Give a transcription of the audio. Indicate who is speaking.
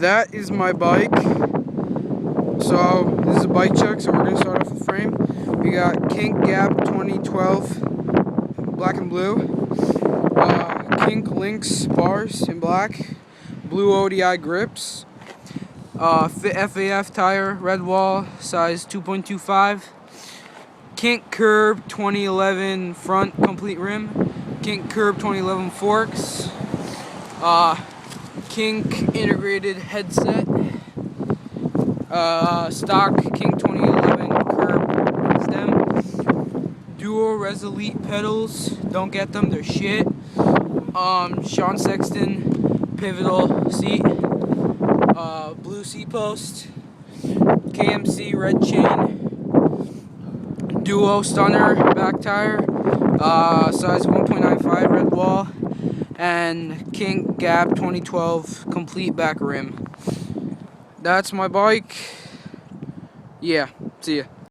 Speaker 1: that is my bike. So this is a bike check, so we're gonna start off with the frame. We got Kink Gap 2012 black and blue, Kink Lynx bars in black, blue ODI grips, FAF tire, red wall, size 2.25, Kink Curb 2011 front complete rim, Kink Curb 2011 forks, Kink integrated headset, stock Kink 2011 curb stem, dual Resolute pedals, don't get them, they're shit. Sean Sexton pivotal seat, blue seat post, KMC red chain, duo stunner back tire, size 1.95 red wall, and Kink Gap 2012 complete back rim. That's my bike. Yeah, see ya.